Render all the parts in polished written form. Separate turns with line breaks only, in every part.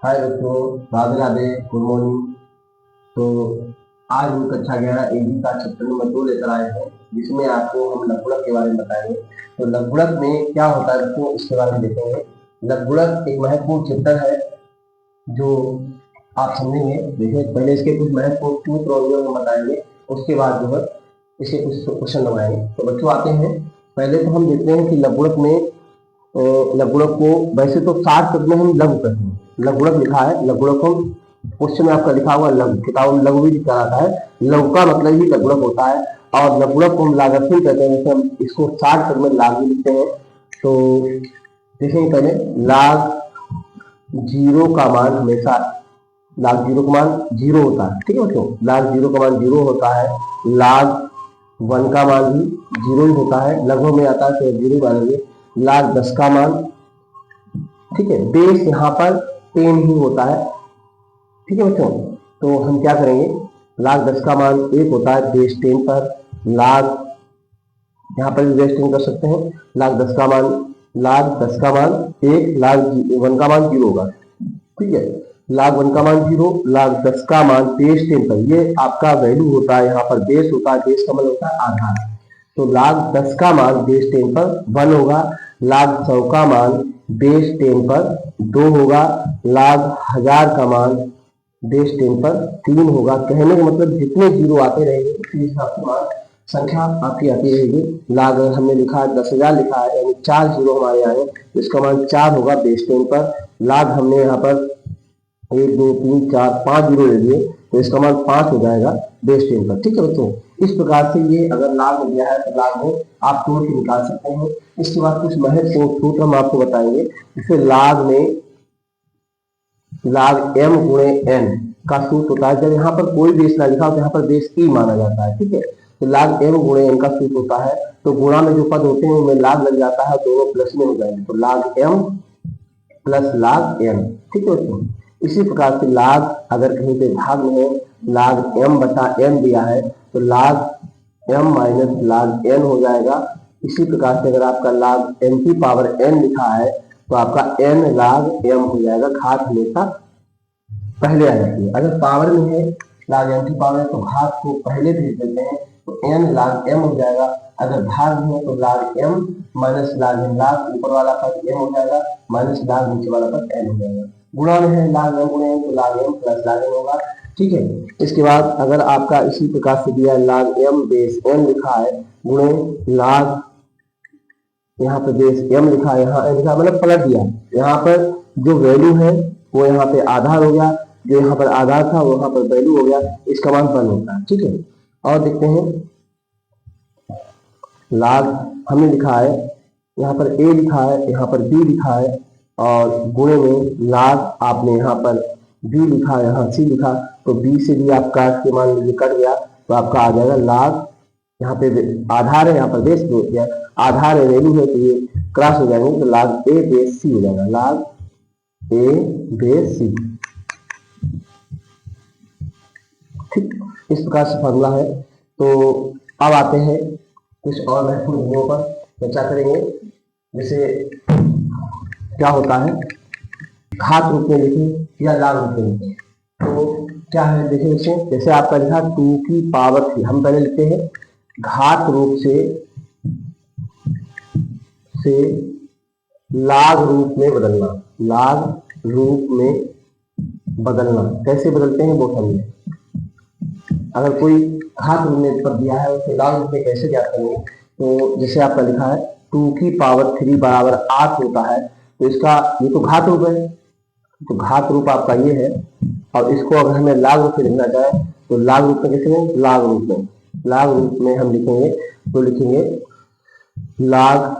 हाय दोस्तों, Radhe Radhe, good morning. तो आज हम कक्षा 11 एबी का चैप्टर नंबर 2 लेकर आए हैं, जिसमें आपको हम लघुगणक के बारे में बताएंगे। तो लघुगणक में क्या होता है दोस्तों, इसके बारे में देखेंगे। लघुगणक एक महत्वपूर्ण चैप्टर है जो आप समझेंगे। देखिए, पहले इसके कुछ महत्वपूर्ण सूत्र और नियम हम बताएंगे, उसके बाद जो है इसके कुछ क्वेश्चन लगाएंगे। तो बच्चों आते हैं, पहले तो हम देखते हैं कि लघुगणक में लघुगणक को वैसे तो 60 तक में हम लघु कहते हैं। लघुगणक लिखा है, लघुगणक को क्वेश्चन में आपका लिखा हुआ लघु, किताब में लघु भी लिखा रहता है। लघु का मतलब ही लघुगणक होता है, और लघुगणक को हम लाघवहीन कहते हैं। जैसे हम इसको 60 तक में लाघ भी लिखते हैं। तो देखेंगे पहले, लाघ जीरो का मान हमेशा, लाघ जीरो का मान जीरो होता है। ठीक है बच्चों, लाघ जीरो का मान जीरो होता है। लाघ वन का मान भी जीरो ही होता है, लगभग में आता है तो जीरो मानेंगे। लाघ 10 का मान, ठीक है, बेस यहाँ पर 10 ही होता है। ठीक है बच्चों, तो हम क्या करेंगे, लाघ 10 का मान 1 होता है बेस 10 पर। लाघ यहाँ पर भी बेस 10 कर सकते हैं। लाघ 10 का मान, लाघ 10 का मान 1, लाघ 1 का मान 0 होगा। ठीक है, लाघ 1 का मान 0, लाघ 10 का मान बेस 10 पर। ये आपका वैल्यू होता है, यहाँ पर बेस होता है, बेस का मतलब होता है आधार। तो लाघ 10 का मान बेस 10 पर 1 होगा। लाघ 100 का मान बेस 10 पर 2 होगा। लाघ 1000 का मान बेस 10 पर 3 होगा। कहने का मतलब जितने जीरो आते रहेंगे उसी हिसाब से मान संख्या आपकी आती रहेगी। लाघ हमने लिखा है 10,000 लिखा है, यानी 4 जीरो हमारे आए, तो इसका मान 4 होगा बेस 10 पर। लाघ हमने यहाँ पर 1 2 3 4 5 जीरो ले लिए, तो इसका मान 5 हो जाएगा बेस 10 पर। ठीक है बच्चों, इस प्रकार से ये अगर लाभ में दिया है तो लाभ में आप तोड़ के निकाल सकते हैं। इसके बाद कुछ महत्वपूर्ण सूत्र हम आपको बताएंगे। जैसे लाभ में लाभ m गुणे n का सूत्र होता है। जब यहाँ पर कोई बेस ना लिखा हो तो यहाँ पर बेस ई माना जाता है। ठीक है, तो लाभ m गुणे n का सूत्र होता है, तो गुणा में जो पद होते हैं उनमें लाभ लग जाता है, दोनों प्लस में हो जाएंगे, तो लाभ m प्लस लाभ n। ठीक है दोस्तों, इसी प्रकार से लाभ अगर कहीं पे भाग में हो, लाभ m बटा n दिया है, तो लाभ m माइनस लाभ n हो जाएगा। इसी प्रकार से अगर आपका लाभ n की पावर n लिखा है, तो आपका n लाभ m हो जाएगा। घात हमेशा पहले आ जाती है। अगर पावर में है, लाग m की पावर है, तो घात को पहले भेज देते हैं, तो n लाग m हो जाएगा। अगर भाग में है तो लाग m माइनस लाग m, लाग ऊपर वाला पद m हो जाएगा, माइनस लाग नीचे वाला पद n हो जाएगा। गुणा में है लाग m गुणे तो लाग m प्लस लाग n होगा। ठीक है, इसके बाद अगर आपका इसी प्रकार से दिया है, लाग m बेस n लिखा है गुणे लाग, यहाँ पे बेस m लिखा है, यहाँ लिखा मतलब पलट दिया। यहाँ पर जो वैल्यू है वो यहाँ पे आधार हो गया, जो यहाँ पर आधार था वो यहाँ पर वैल्यू हो गया, इसका मान 1 होता है। ठीक है, और देखते हैं, लाग हमने लिखा है, यहाँ पर a लिखा है, यहाँ पर b लिखा है, और गुणे में लाग आपने यहाँ पर b लिखा, यहाँ c लिखा, तो b से भी आपका के मान लीजिए कट गया, तो आपका आ जाएगा लाग, यहाँ पे आधार है, यहाँ पर बेस हो गया, आधार है वैल्यू है, तो ये क्रॉस हो जाएंगे, तो लाग ए बेस सी हो जाएगा, लाग ए बेस सी। ठीक, इस प्रकार से फॉर्मूला है। तो अब आते हैं कुछ और महत्वपूर्ण बिंदुओं पर चर्चा करेंगे। जैसे क्या होता है, घात रूप में लिखें या लाभ रूप में लिखें, तो क्या है देखिए, जैसे आपका लिखा 2 की पावर 3, हम पहले लिखते हैं घात रूप से लाघ रूप में बदलना। लाघ रूप में बदलना कैसे बदलते हैं वो समझिए। अगर कोई घात रूप में पर दिया है उसे लाघ रूप में कैसे ज्ञात करेंगे, तो जैसे आपका लिखा है 2 की पावर 3 बराबर 8 होता है, तो इसका ये तो घात रूप है, तो घात रूप आपका ये है, और इसको अगर हमें लाघ रूप में लिखना चाहे तो लाघ रूप में कैसे लेंगे, लाघ रूप में, लाघ रूप में हम लिखेंगे तो लिखेंगे लाघ,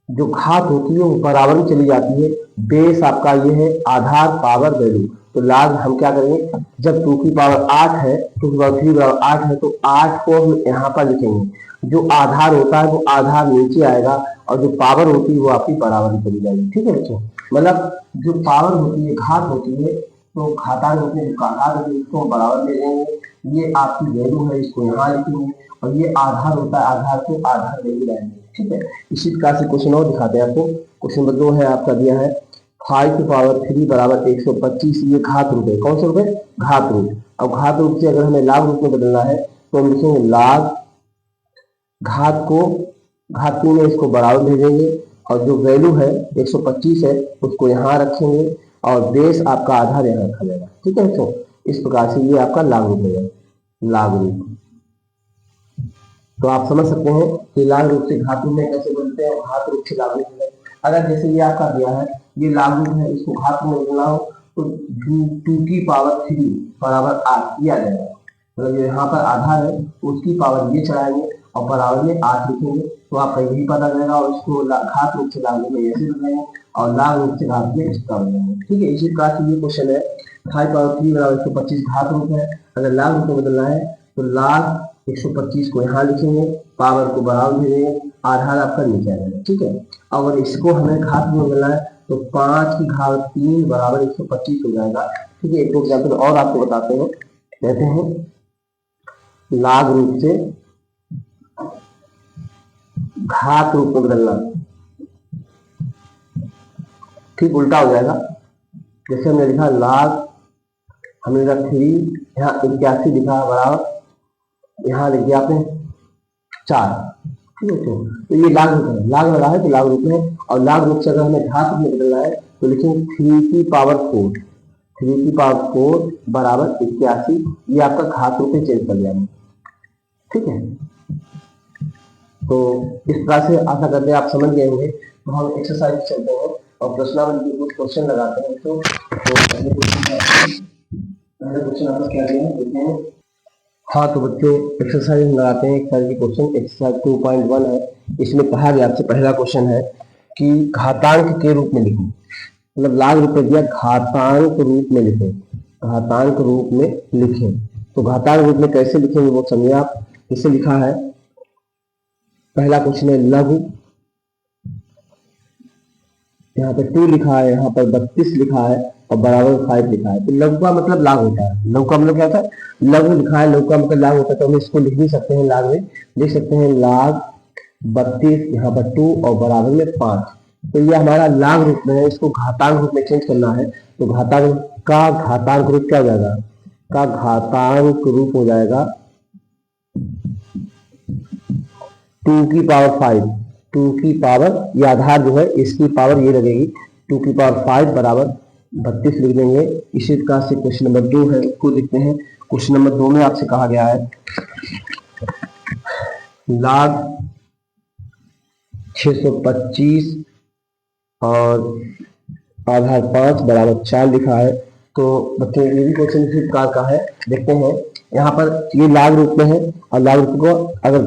जो घात होती है वो बराबर में चली जाती है, बेस आपका ये है आधार पावर वैल्यू, तो लाघ हम क्या करेंगे, जब 2 की पावर 8 है, 2 की पावर 3 बराबर 8 है, तो 8 को हम यहाँ पर लिखेंगे, जो आधार होता है वो आधार नीचे आएगा, और जो पावर होती है वो आपकी बराबर में चली जाएगी। ठीक है बच्चों, मतलब जो पावर होती है, घात होती है, तो घातांक होते हैं, घातांक होते हैं, इसको बराबर ले लेंगे, ये आपकी वैल्यू है, इसको यहाँ लिखेंगे, और ये आधार होता है, आधार को आधार वैल्यू लाएंगे। ठीक है, इसी प्रकार से क्वेश्चन और दिखाते हैं आपको। क्वेश्चन नंबर 2 है आपका, दिया है 5⁵ बराबर 125, ये घात रूप है। कौन सा रूप है? घात रूप। अब घात रूप से अगर हमें लाघ रूप में बदलना है तो हम लिखेंगे लाघ, घात को घाती में इसको बराबर भेजेंगे और जो वैल्यू है 125 है उसको यहाँ रखेंगे और बेस आपका आधार यहाँ रखा जाएगा। ठीक है बच्चों, इस प्रकार से ये आपका लाघ रूप हो जाएगा, लाघ रूप। तो आप समझ सकते हैं कि लाघ रूप से घात रूप में कैसे बदलते हैं, घात रूप से लाघ रूप में। अगर जैसे ये आपका दिया है, ये लाघ रूप है, इसको घात में बदलना हो तो 2⁵ बराबर 8 ये आ जाएगा। मतलब यहाँ पर आधार है उसकी पावर ये चढ़ाएंगे और बराबर में 8 लिखेंगे तो आपका यही पता चलेगा और इसको घात रूप से लाघ रूप में ऐसे बदलेंगे और लाघ रूप से घात में इसका बदलेंगे। ठीक है, इसी प्रकार से ये क्वेश्चन है 5⁵ बराबर 125 घात रूप है। अगर लाघ रूप में बदलना है तो लाघ 125 को यहाँ लिखेंगे, पावर को बराबर भेजेंगे, आधार आपका नीचे आ जाएगा। ठीक है, अगर इसको हमें घात में बदलना है तो 5⁵ बराबर 125 हो जाएगा। ठीक है, एक एग्जाम्पल और आपको बताते हैं। कहते हैं लाघ रूप से घात रूप में बदलना, ठीक उल्टा हो जाएगा। जैसे हमने लिखा लाघ, हमने लिखा 3, यहाँ 81 लिखा बराबर, यहाँ लिख दिया आपने 4। ठीक है, तो ये लाघ रूप है, लाघ लगा है तो लाघ रूप में। और लाघ रूप से अगर हमें घात रूप में बदलना है तो लिखेंगे 3⁴ बराबर 81, ये आपका घात रूप में चेंज कर दिया। ठीक है, तो इस प्रकार से आशा करते हैं आप समझ गए होंगे। तो हम एक्सरसाइज चलते हैं और प्रश्नावली के कुछ क्वेश्चन लगाते हैं। तो पहले क्वेश्चन आपका क्या दिया है देखते हैं। हाँ, तो बच्चों एक्सरसाइज लगाते हैं। एक्सरसाइज की क्वेश्चन एक्सरसाइज 2.1 है। इसमें कहा गया आपसे पहला क्वेश्चन है कि घातांक के रूप में लिखो, मतलब लाघ रूप में दिया, घातांक रूप में लिखें, घातांक रूप में लिखें। तो घातांक रूप में कैसे लिखेंगे वो समझिए आप। इसे लिखा है, पहला क्वेश्चन है लघु, यहाँ पे 2 लिखा है, यहाँ पर 32 लिखा है और बराबर 5 लिखा है। तो लघु का मतलब लाघ होता है। लघु का मतलब क्या होता है? लघु लिखा है, लघु का मतलब लाघ होता है। तो हम इसको लिख भी सकते हैं, लाघ में लिख सकते हैं लाघ 32, यहाँ पर 2 और बराबर में 5। तो ये हमारा लाघ रूप में है, इसको घातांक रूप में चेंज करना है। तो घातांक का घातांक रूप क्या हो जाएगा? का घातांक रूप हो जाएगा 2⁵, 2⁵, ये आधार जो है इसकी पावर ये लगेगी 2⁵ बराबर 32 लिख देंगे। इसी प्रकार से क्वेश्चन नंबर 2 है, उसको देखते हैं। क्वेश्चन नंबर 2 में आपसे कहा गया है लाघ 625 और आधार 5 बराबर 4 लिखा है। तो बच्चों ये भी क्वेश्चन इसी प्रकार का है, देखते हैं। यहाँ पर ये लाघ रूप में है और लाघ रूप को अगर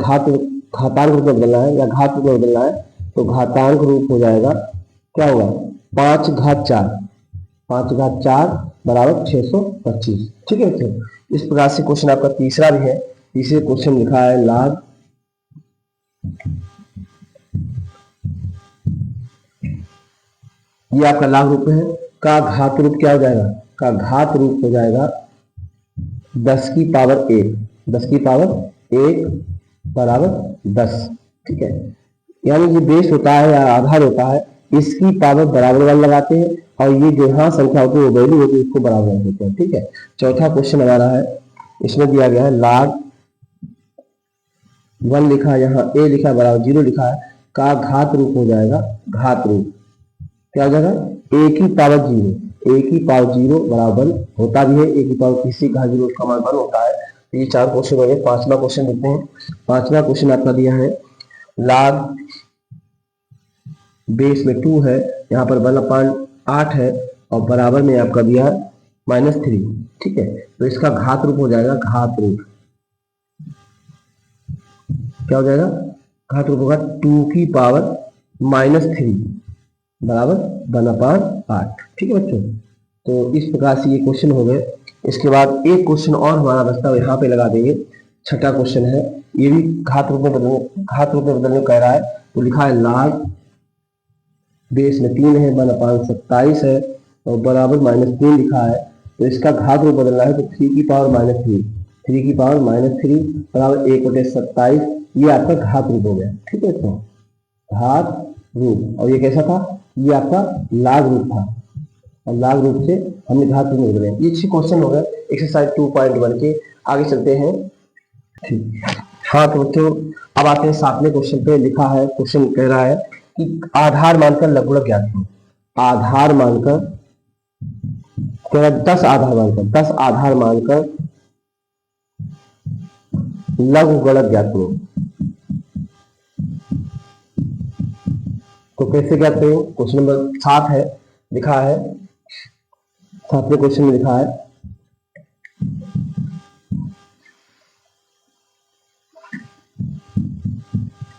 घातांक रूप में बदलना है या घात रूप में बदलना है तो घातांक रूप हो जाएगा, क्या होगा? 5⁴, 5⁴ बराबर 625। ठीक है बच्चों, इस प्रकार से क्वेश्चन आपका तीसरा भी है। तीसरे क्वेश्चन लिखा है लाघ, ये आपका लाघ रूप है, का घात रूप क्या हो जाएगा? का घात रूप हो जाएगा 10⁻1, 10⁻1 बराबर 10। ठीक है, यानी ये बेस होता है या आधार होता है, इसकी पावर बराबर वाला लगाते हैं और ये जो यहाँ संख्या होती है वो वैल्यू होती है उसको बराबर रख देते हैं। ठीक है, चौथा क्वेश्चन हमारा है, इसमें दिया गया है लाघ 1 लिखा है, यहाँ a लिखा है बराबर 0 लिखा है, का घात रूप हो जाएगा, घात रूप क्या हो जाएगा? a⁻0 बराबर होता भी है, किसी घात 0 का मान 1 होता है। ये 4 क्वेश्चन हो गए। 5वां क्वेश्चन देखते हैं। 5वां क्वेश्चन आपका दिया है लाघ बेस में 2 है, यहाँ पर 1/8 है और बराबर में आपका दिया है -3। ठीक है, तो इसका घात रूप हो जाएगा, घात रूप क्या हो जाएगा? घात रूप होगा 2⁻³ बराबर 1/8। ठीक है बच्चों, तो इस प्रकार से ये क्वेश्चन हो गए। इसके बाद एक क्वेश्चन और हमारा बचता है, यहाँ पे लगा देंगे। छठा क्वेश्चन है, ये भी घात रूप में बदलने कह रहा है। तो लिखा है लाघ बेस में 3 है, 1/27 है और बराबर -3 लिखा है। तो इसका घात रूप बदलना है तो 3⁻³ बराबर 1/27, ये आपका घात रूप हो गया। ठीक है, तो घात रूप, और ये कैसा था? ये आपका लाघ रूप था। और लाग रूप से हमने घात रूप में बदले। ये 6 क्वेश्चन हो गए एक्सरसाइज 2.1 के। आगे चलते हैं। ठीक, हाँ तो बच्चों अब आते हैं 7वें क्वेश्चन पे। लिखा है, क्वेश्चन कह रहा है कि आधार मानकर लघुगणक ज्ञात करो। आधार मानकर कह रहा है 10 आधार मानकर, 10 आधार मानकर लघुगणक ज्ञात करो। तो कैसे ज्ञात करें? क्वेश्चन नंबर 7 है, लिखा है 7वें क्वेश्चन में लिखा है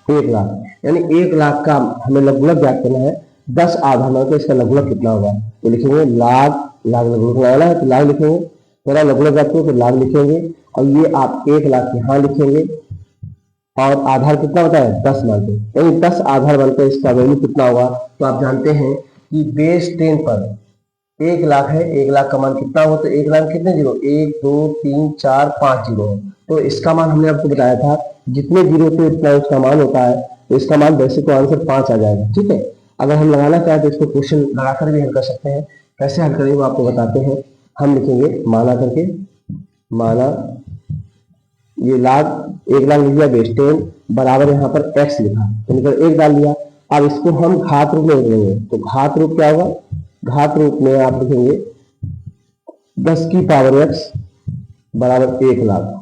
1 लाख, यानी 1 लाख का हमें लघुगणक ज्ञात करना है। 10 आधार मानकर इसका लघुगणक कितना होगा? तो लिखेंगे लाख, लाख लघुगणक लगाना है तो लाख लिखेंगे, मेरा लघुगणक ज्ञात करो तो लाख लिखेंगे, और ये आप 1 लाख यहाँ लिखेंगे, और आधार कितना होता है 10 मानकर, यानी 10 आधार मानकर इसका वैल्यू कितना होगा? तो आप जानते हैं कि बेस 10 पर 1 लाख है, 1 लाख का मान कितना होगा? तो 1 लाख कितने जीरो? 1 2 3 4 5 जीरो है। तो इसका मान हमने आपको बताया था जितने जीरो होते हैं उतना उसका मान होता है, तो इसका मान वैसे तो आंसर 5 आ जाएगा। ठीक है, अगर हम लगाना चाहें तो इसको क्वेश्चन लगाकर भी हल कर सकते हैं। कैसे हल करेंगे वो आपको बताते हैं। हम लिखेंगे माना करके, माना ये लाख, 1 लाख लिख दिया, बेस 10 बराबर यहाँ पर x लिखा तो निकल 1 डाल दिया। अब इसको हम घात रूप में लिखेंगे, तो घात रूप क्या होगा? घात रूप में आप लिखेंगे 10 की पावर x बराबर 1 लाख।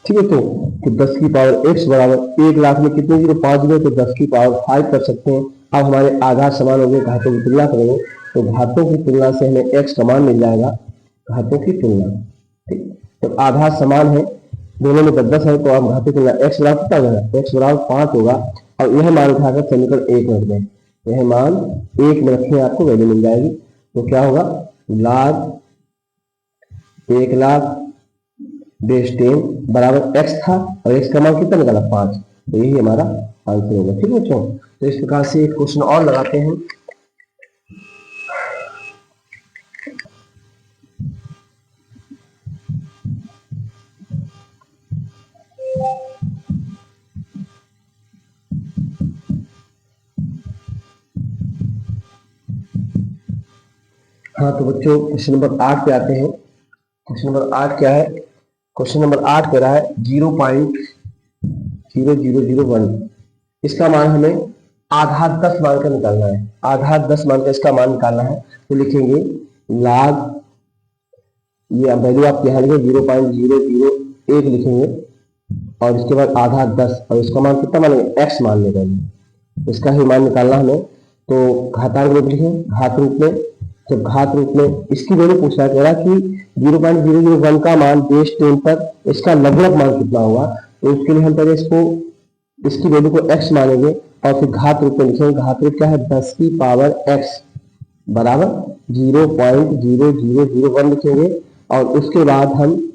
ठीक है, तो 10 की पावर x बराबर 1 लाख में कितने जीरो? 5 जीरो, तो 10 की पावर 5 कर सकते हैं। अब हमारे आधार समान हो गए, घातों की तुलना करेंगे तो घातों की तुलना से हमें x का मान मिल जाएगा, घातों की तुलना। ठीक, तो आधार समान है, दोनों में 10 है, तो आप घातों की तुलना x बराबर कितना होगा? x बराबर 5 होगा, और यह मान उठाकर समीकरण 1 में रख दें, यह मान 1 में रखें, आपको वैल्यू मिल जाएगी। तो क्या होगा? लाख, 1 लाख बेस 10 बराबर x था, और x का मान कितना निकाला? 5, तो यही हमारा आंसर होगा। ठीक है बच्चों, तो इस प्रकार से एक क्वेश्चन और लगाते हैं। हाँ तो बच्चों क्वेश्चन नंबर 8 पे आते हैं। क्वेश्चन नंबर 8 क्या है? क्वेश्चन नंबर 8 कह रहा है 0.0001, इसका मान हमें आधार 10 मानकर निकालना है। आधार 10 मानकर इसका मान निकालना है, तो लिखेंगे लाख, ये वैल्यू आप यहाँ लिखेंगे 0.001 लिखेंगे, और इसके बाद आधार 10, और इसका मान कितना मानेंगे? x मान लेगा, इसका ही मान निकालना हमें। तो घातांक रूप लिखें, घात रूप में, जब घात रूप में इसकी वैल्यू पूछ रहा है, कह रहा कि 0.001 का मान बेस 10 पर इसका लघुगणक मान कितना होगा, तो उसके लिए हम पहले इसकी वैल्यू को x मानेंगे, और फिर घात रूप में लिखेंगे। घात रूप क्या है? 10 की पावर x बराबर 0.0001 लिखेंगे, और उसके बाद हम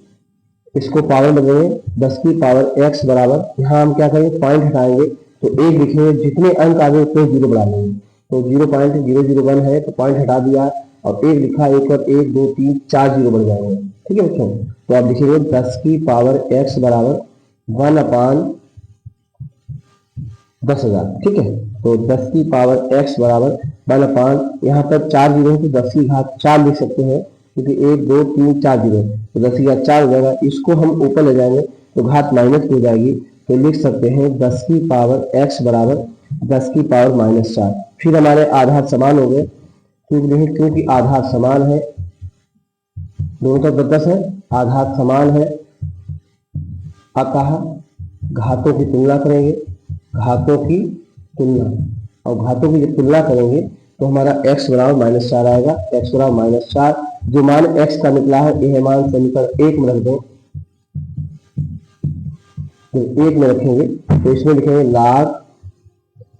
इसको पावर बदलेंगे, 10 की पावर x बराबर, यहाँ हम क्या करेंगे? पॉइंट हटाएंगे, तो 1 लिखेंगे, जितने अंक आगे उतने 0 बढ़ा लेंगे। तो 0.001 है तो पॉइंट हटा दिया, और 1 लिखा, 1 और 1 2 3 4 जीरो बढ़ जाएंगे। ठीक है बच्चों, तो आप लिखेंगे 10 की पावर x बराबर 1/10,000। ठीक है, तो 10 की पावर x बराबर 1/, यहाँ पर 4 जीरो है तो 10 की घात 4 लिख सकते हैं, क्योंकि 1 2 3 4 जीरो, तो 10 की घात 4 हो जाएगा। इसको हम ऊपर ले जाएंगे तो घात माइनस हो जाएगी, तो लिख सकते हैं 10 की पावर x बराबर 10 की पावर -4। फिर हमारे आधार समान हो गए, क्योंकि आधार समान है, दोनों तरफ 10 है, आधार समान है। अब कहा घातों की तुलना करेंगे, घातों की तुलना, और घातों की जब तुलना करेंगे तो हमारा x बराबर -4 आएगा, x बराबर -4। जो मान x का निकला है यह मान समीकरण 1 में रख दें, तो 1 में रखेंगे, तो इसमें लिखेंगे लाख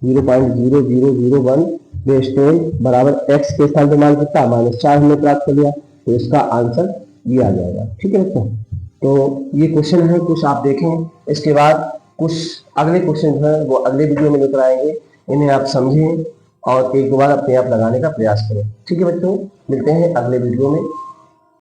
0.0001 बेस 10 बराबर x के स्थान पर मान कितना? -4 हमने प्राप्त कर लिया, तो इसका आंसर ये आ जाएगा। ठीक है बच्चों, तो ये क्वेश्चन है कुछ, आप देखें। इसके बाद कुछ अगले क्वेश्चन जो है वो अगले वीडियो में लेकर आएंगे, इन्हें आप समझें और एक दो बार अपने आप लगाने का प्रयास करें। ठीक है बच्चों, मिलते हैं अगले वीडियो में।